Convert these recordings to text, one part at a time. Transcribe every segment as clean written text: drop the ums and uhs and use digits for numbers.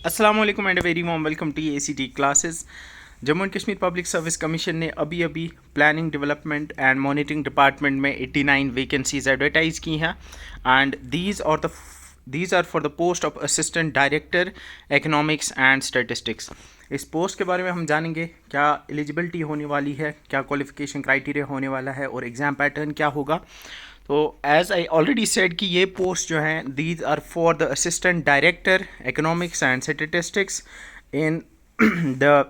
अस्सलाम वालेकुम and very warm welcome to ACT classes. Jammu and Kashmir public service commission ने अभी planning development and monitoring department में 89 vacancies advertise की हैं and these are for the post of assistant director economics and statistics. इस post के बारे में हम जानेंगे क्या एलिजिबिलिटी होने वाली है, क्या क्वालिफिकेशन क्राइटेरिया होने वाला है और एग्ज़ाम पैटर्न क्या होगा। तो एज आई ऑलरेडी सेड कि ये पोस्ट जो हैं these are for the assistant director economics and statistics in the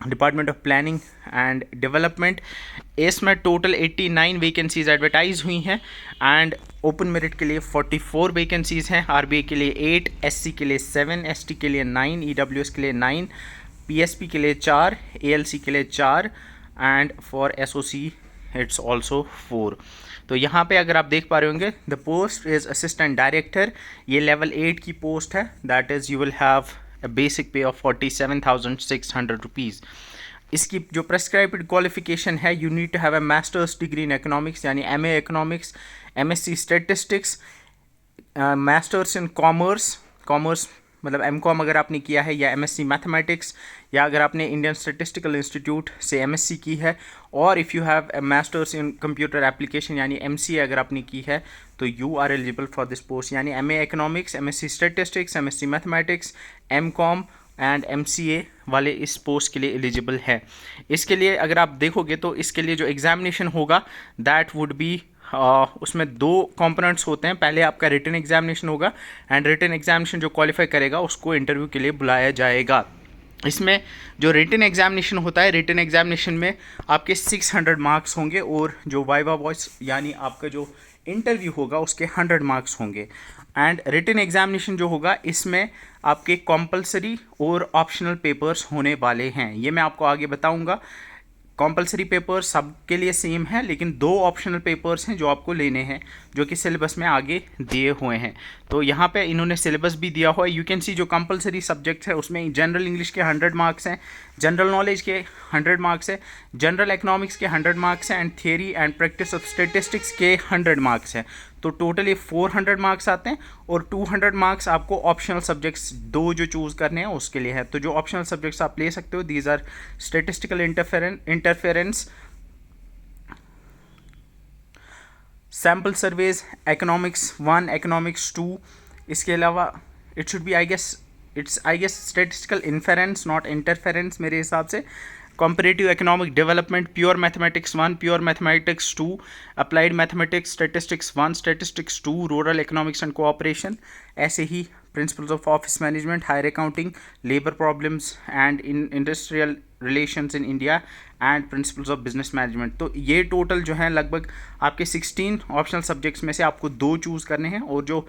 department of planning and development. इसमें टोटल 89 वैकेंसीज एडवर्टाइज हुई हैं एंड ओपन मेरिट के लिए 44 वैकेंसीज हैं, RBA के लिए 8, SC के लिए 7, ST के लिए 9, EWS के लिए 9, PSP के लिए 4, ALC के लिए 4 and for SOC it's also 4। तो यहाँ पे अगर आप देख पा रहे होंगे the post is assistant director, ये लेवल 8 की पोस्ट है। That is you will have a basic pay of 47,600 rupees. इसकी जो प्रेस्क्राइब्ड क्वालिफिकेशन है, you need to have a masters degree in economics यानी MA economics, MSc statistics, masters in commerce मतलब MCOM अगर आपने किया है, या MSc मैथमेटिक्स, या अगर आपने इंडियन स्टैटिस्टिकल इंस्टीट्यूट से MSc की है, और if you have masters in computer application यानी MCA अगर आपने की है, तो you are eligible for this post. यानी MA economics, MSc statistics, MSc mathematics, MCOM and MCA वाले इस पोस्ट के लिए एलिजिबल है। इसके लिए अगर आप देखोगे तो इसके लिए जो एग्जामिनेशन होगा दैट वुड बी उसमें 2 कंपोनेंट्स होते हैं। पहले आपका रिटन एग्जामिनेशन होगा एंड रिटन एग्जामिनेशन जो क्वालिफाई करेगा उसको इंटरव्यू के लिए बुलाया जाएगा। इसमें जो रिटन एग्जामिनेशन होता है, रिटन एग्जामिनेशन में आपके 600 मार्क्स होंगे और जो वाइवा वॉइस यानी आपका जो इंटरव्यू होगा उसके 100 मार्क्स होंगे। एंड रिटन एग्जामिनेशन जो होगा इसमें आपके कंपलसरी और ऑप्शनल पेपर्स होने वाले हैं, ये मैं आपको आगे बताऊंगा। कंपलसरी पेपर सब के लिए सेम है, लेकिन 2 ऑप्शनल पेपर्स हैं जो आपको लेने हैं, जो कि सिलेबस में आगे दिए हुए हैं। तो यहाँ पे इन्होंने सिलेबस भी दिया हुआ है। यू कैन सी जो कंपलसरी सब्जेक्ट्स है उसमें जनरल इंग्लिश के 100 मार्क्स हैं, जनरल नॉलेज के 100 मार्क्स है, जनरल इकोनॉमिक्स के 100 मार्क्स हैं and theory and practice of statistics के 100 मार्क्स हैं। तो टोटल ये 400 मार्क्स आते हैं और 200 मार्क्स आपको ऑप्शनल सब्जेक्ट्स 2 जो चूज़ करने हैं उसके लिए है। तो जो ऑप्शनल सब्जेक्ट्स आप ले सकते हो, these are statistical interference, sample surveys, economics 1, economics 2। इसके अलावा it should be I guess statistical inference not interference मेरे हिसाब से। comparative economic development, pure mathematics 1, pure mathematics 2, applied mathematics statistics 1, statistics 2, rural economics and cooperation। ऐसे ही principles of office management, higher accounting, labor problems and in industrial relations in India and principles of business management। तो ये total जो है लगभग आपके 16 optional subjects में से आपको 2 चूज़ करने हैं और जो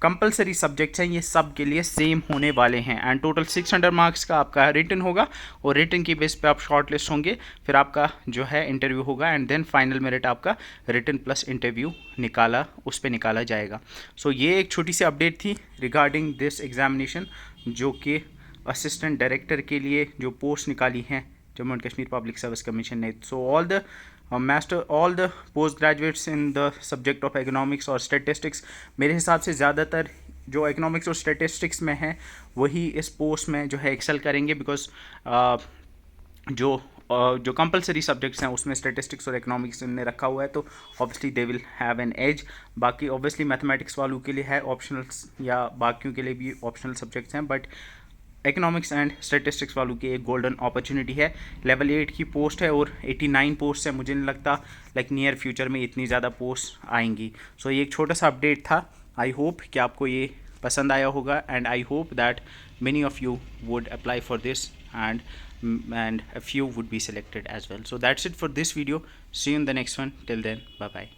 कंपलसरी सब्जेक्ट्स हैं ये सब के लिए सेम होने वाले हैं। एंड टोटल 600 मार्क्स का आपका रिटन होगा और रिटन की बेस पे आप शॉर्ट लिस्ट होंगे, फिर आपका जो है इंटरव्यू होगा एंड देन फाइनल मेरिट आपका रिटन प्लस इंटरव्यू उस पर निकाला जाएगा। सो ये एक छोटी सी अपडेट थी रिगार्डिंग दिस एग्जामिनेशन, जो कि असिस्टेंट डायरेक्टर के लिए जो पोस्ट निकाली हैं Jammu and Kashmir public service commission ने। So all the post graduates in the subject of economics और स्टैटिस्टिक्स, मेरे हिसाब से ज़्यादातर जो इकोनॉमिक्स और स्टैटिस्टिक्स में हैं वही इस पोस्ट में जो है एक्सेल करेंगे, बिकॉज जो कंपलसरी सब्जेक्ट्स हैं उसमें स्टैटिस्टिक्स और इकोनॉमिक्स ने रखा हुआ है, तो obviously they will have an edge. बाकी ऑब्वियसली मैथमेटिक्स वालों के लिए है ऑप्शनल्स, या बाकियों के लिए भी ऑप्शनल सब्जेक्ट्स हैं, बट इकोनॉमिक्स एंड स्टैटिस्टिक्स वालों की एक गोल्डन अपॉर्चुनिटी है। लेवल 8 की पोस्ट है और 89 पोस्ट है, मुझे नहीं लगता लाइक नियर फ्यूचर में इतनी ज़्यादा पोस्ट आएंगी। सो ये एक छोटा सा अपडेट था। आई होप कि आपको ये पसंद आया होगा and I hope that many of you would apply for this and a few would be selected as well. So that's it for this video. See you in the next one. Till then, bye bye.